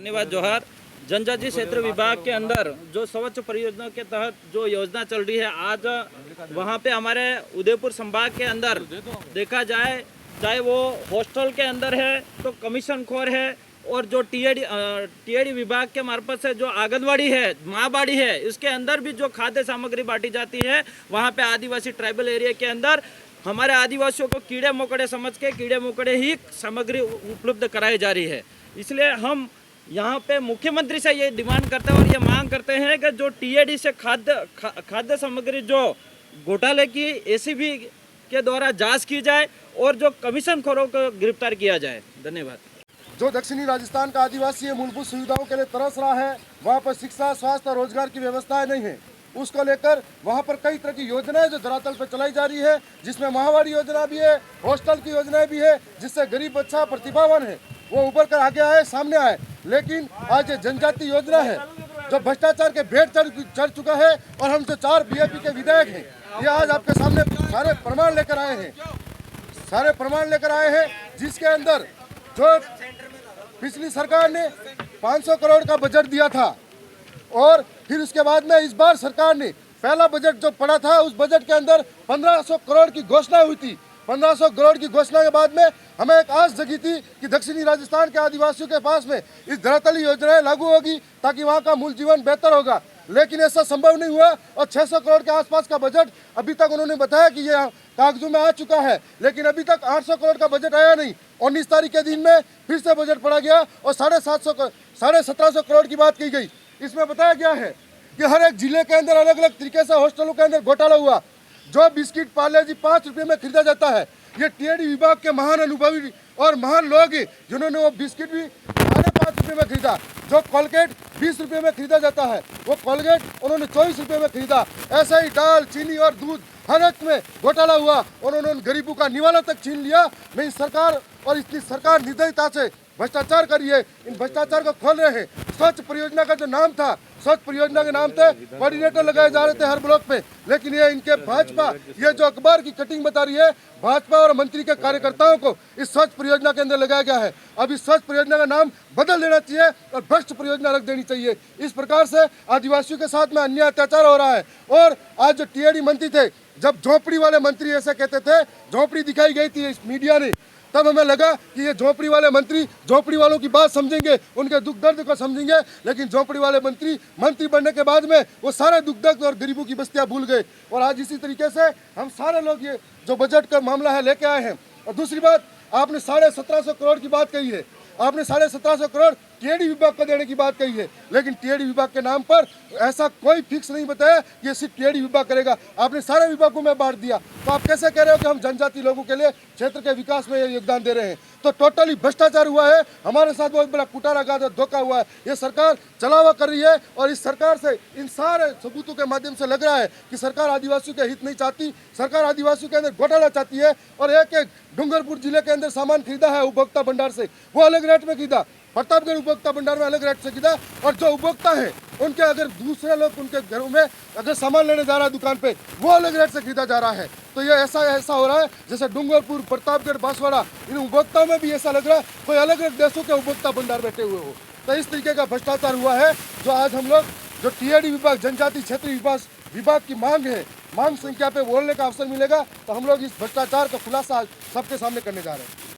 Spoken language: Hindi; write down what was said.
धन्यवाद जोहार। जनजातीय क्षेत्र विभाग के अंदर जो स्वच्छ परियोजना के तहत जो योजना चल रही है, आज वहाँ पे हमारे उदयपुर संभाग के अंदर देखा जाए, चाहे वो हॉस्टल के अंदर है तो कमीशन खोर है, और जो टीएडी विभाग के मार्फत से जो आंगनवाड़ी है, माँ बाड़ी है, इसके अंदर भी जो खाद्य सामग्री बांटी जाती है, वहाँ पे आदिवासी ट्राइबल एरिया के अंदर हमारे आदिवासियों को कीड़े मकोड़े समझ के कीड़े मकोड़े ही सामग्री उपलब्ध कराई जा रही है। इसलिए हम यहाँ पे मुख्यमंत्री से ये डिमांड करते हैं और ये मांग करते हैं कि जो टीएडी से खाद्य सामग्री जो घोटाले की एसीबी के द्वारा जांच की जाए और जो कमीशन खोरों को गिरफ्तार किया जाए। धन्यवाद। जो दक्षिणी राजस्थान का आदिवासी मूलभूत सुविधाओं के लिए तरस रहा है, वहाँ पर शिक्षा, स्वास्थ्य और रोजगार की व्यवस्थाएं नहीं है। उसको लेकर वहाँ पर कई तरह की योजनाएं जो धरातल पर चलाई जा रही है, जिसमें महावारी योजना भी है, हॉस्टल की योजनाएं भी है, जिससे गरीब बच्चा प्रतिभावान है वो उभर कर आगे आए, सामने आए। लेकिन आज ये जनजाति योजना है जो भ्रष्टाचार के भेंट चढ़ चुका है, और हम जो 4 बीजेपी के विधायक हैं, ये आज आपके सामने सारे प्रमाण लेकर आए हैं, जिसके अंदर जो पिछली सरकार ने 500 करोड़ का बजट दिया था, और फिर उसके बाद में इस बार सरकार ने पहला बजट जो पड़ा था, उस बजट के अंदर 1500 करोड़ की घोषणा हुई थी। 1500 करोड़ की घोषणा के बाद में हमें एक आस जगी थी कि दक्षिणी राजस्थान के आदिवासियों के पास में इस धरातली योजनाएं लागू होगी ताकि वहाँ का मूल जीवन बेहतर होगा, लेकिन ऐसा संभव नहीं हुआ। और 600 करोड़ के आसपास का बजट अभी तक उन्होंने बताया कि ये कागजों में आ चुका है, लेकिन अभी तक 800 करोड़ का बजट आया नहीं। 19 तारीख के दिन में फिर से बजट पड़ा गया और 1750 करोड़ की बात की गई। इसमें बताया गया है कि हर एक जिले के अंदर अलग अलग तरीके से हॉस्टलों के अंदर घोटाला हुआ। जो बिस्किट पार्ले जी 5 रुपये में खरीदा जाता है, ये टीएडी विभाग के महान अनुभवी और महान लोग हैं जिन्होंने वो बिस्किट भी 5.5 रुपये में खरीदा। जो कोलगेट 20 रुपये में खरीदा जाता है, वो कोलगेट उन्होंने 24 रुपये में खरीदा। ऐसा ही दाल, चीनी और दूध हर एक में घोटाला हुआ और उन्होंने गरीबों का निवाला तक छीन लिया। नहीं, सरकार और इसकी सरकार निर्दयता से भ्रष्टाचार कर रही है, इन भ्रष्टाचार को खोल रहे हैं। स्वच्छ परियोजना का जो नाम था, स्वच्छ परियोजना के नाम पे कोऑर्डिनेटर लगाए जा रहे थे हर ब्लॉक पे, लेकिन ये इनके भाजपा, ये जो अखबार की कटिंग बता रही है, भाजपा और मंत्री के कार्यकर्ताओं को इस स्वच्छ परियोजना के अंदर लगाया गया है। अब इस स्वच्छ परियोजना का नाम बदल देना चाहिए और भ्रष्ट परियोजना रख देनी चाहिए। इस प्रकार से आदिवासियों के साथ में अन्याय अत्याचार हो रहा है। और आज जो टीएडी मंत्री थे, जब झोपड़ी वाले मंत्री ऐसे कहते थे, झोपड़ी दिखाई गई थी इस मीडिया ने, तब हमें लगा कि ये झोपड़ी वाले मंत्री झोपड़ी वालों की बात समझेंगे, उनके दुख दर्द को समझेंगे, लेकिन झोपड़ी वाले मंत्री बनने के बाद में वो सारे दुख दर्द और गरीबों की बस्तियां भूल गए। और आज इसी तरीके से हम सारे लोग ये जो बजट का मामला है लेके आए हैं। और दूसरी बात, आपने 1750 करोड़ की बात कही है, आपने 1750 करोड़ टीएडी विभाग को देने की बात कही है, लेकिन टीएडी विभाग के नाम पर ऐसा कोई फिक्स नहीं बताया कि ये सिर्फ टीएडी विभाग करेगा। आपने सारे विभागों में बांट दिया, तो आप कैसे कह रहे हो कि हम जनजाति लोगों के लिए क्षेत्र के विकास में योगदान दे रहे हैं? तो टोटली भ्रष्टाचार हुआ है, हमारे साथ बहुत बड़ा कुटाराघात और धोखा हुआ है। ये सरकार चलावा कर रही है और इस सरकार से इन सारे सबूतों के माध्यम से लग रहा है कि सरकार आदिवासियों के हित नहीं चाहती, सरकार आदिवासियों के अंदर घोटाला चाहती है। और एक डूंगरपुर जिले के अंदर सामान खरीदा है उपभोक्ता भंडार से, वो अलग रेट में खरीदा, प्रतापगढ़ उपभोक्ता भंडार में अलग रेट से खरीदा, और जो उपभोक्ता है उनके अगर दूसरे लोग उनके घरों में अगर सामान लेने जा रहा है दुकान पे, वो अलग रेट से खरीदा जा रहा है। तो ये ऐसा हो रहा है जैसे डूंगरपुर, प्रतापगढ़, बांसवाड़ा, इन उपभोक्ताओं में भी ऐसा लग रहा है कोई अलग अलग देशों के उपभोक्ता भंडार बैठे हुए हो। तो इस तरीके का भ्रष्टाचार हुआ है, जो आज हम लोग जो टीएडी विभाग, जनजाति क्षेत्र विभाग की मांग संख्या पे बोलने का अवसर मिलेगा, तो हम लोग इस भ्रष्टाचार का खुलासा सबके सामने करने जा रहे हैं।